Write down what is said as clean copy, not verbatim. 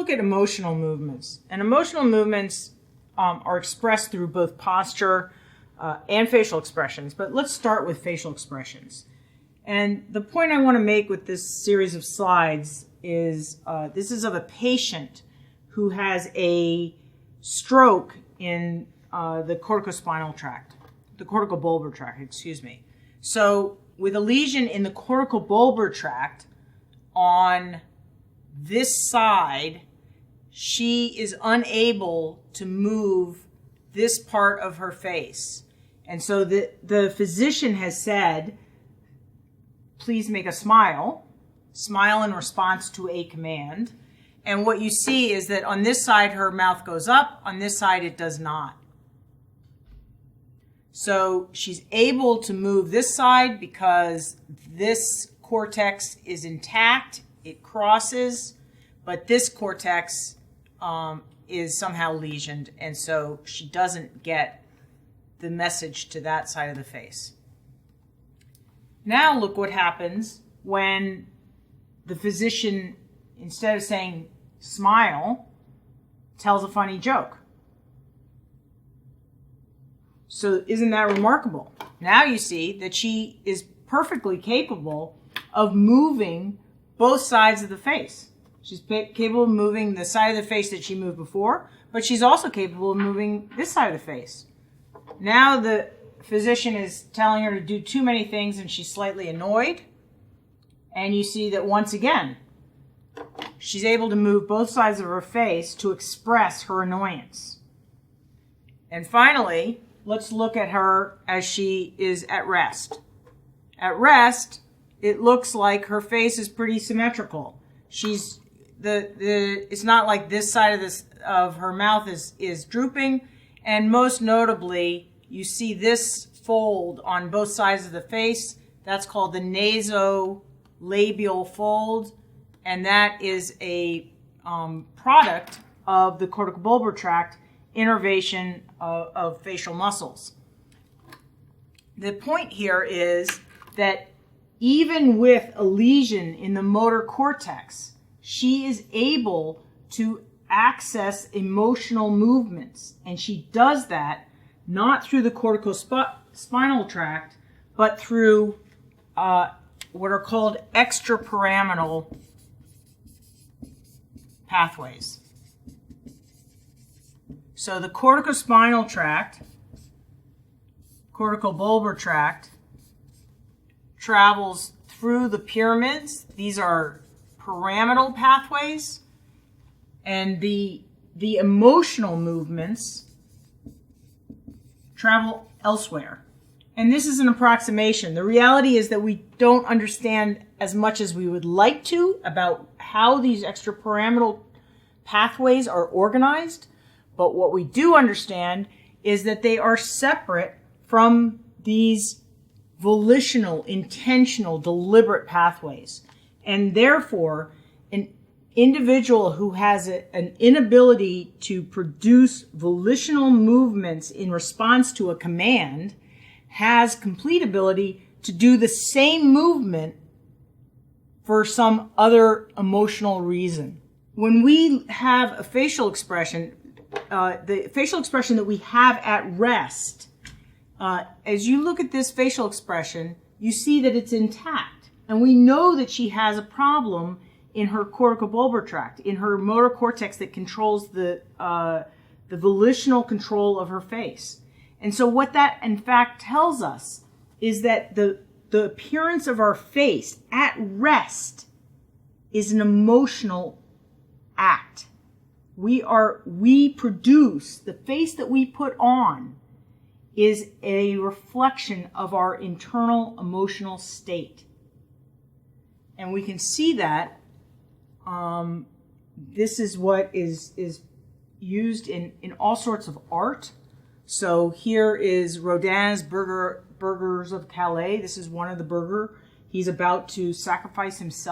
look at emotional movements. And emotional movements are expressed through both posture and facial expressions. But let's start with facial expressions. And the point I want to make with this series of slides is this is of a patient who has a stroke in the corticospinal tract, the corticobulbar tract, excuse me. So with a lesion in the corticobulbar tract on this side, she is unable to move this part of her face. And so the physician has said, please make a smile in response to a command. And what you see is that on this side, her mouth goes up. On this side, it does not. So she's able to move this side because this cortex is intact. It crosses, but this cortex is somehow lesioned, and so she doesn't get the message to that side of the face. Now look what happens when the physician, instead of saying smile, tells a funny joke. So isn't that remarkable? Now you see that she is perfectly capable of moving both sides of the face. She's capable of moving the side of the face that she moved before, but she's also capable of moving this side of the face. Now the physician is telling her to do too many things and she's slightly annoyed. And you see that once again, she's able to move both sides of her face to express her annoyance. And finally, let's look at her as she is at rest. At rest, it looks like her face is pretty symmetrical. It's not like this side of her mouth is drooping, and most notably, you see this fold on both sides of the face. That's called the nasolabial fold, and that is a product of the corticobulbar tract innervation of facial muscles. The point here is that even with a lesion in the motor cortex, she is able to access emotional movements. And she does that not through the corticospinal tract, but through what are called extrapyramidal pathways. So the corticospinal tract, corticobulbar tract, travels through the pyramids. These are pyramidal pathways, and the emotional movements travel elsewhere. And this is an approximation. The reality is that we don't understand as much as we would like to about how these extrapyramidal pathways are organized, but what we do understand is that they are separate from these volitional, intentional, deliberate pathways. And therefore, an individual who has an inability to produce volitional movements in response to a command has complete ability to do the same movement for some other emotional reason. When we have a facial expression, the facial expression that we have at rest, as you look at this facial expression, you see that it's intact. And we know that she has a problem in her corticobulbar tract, in her motor cortex that controls the volitional control of her face. And so what that in fact tells us is that the appearance of our face at rest is an emotional act. We produce, the face that we put on is a reflection of our internal emotional state. And we can see that this is what is used in all sorts of art. So here is Rodin's Burghers of Calais. This is one of the burgher. He's about to sacrifice himself.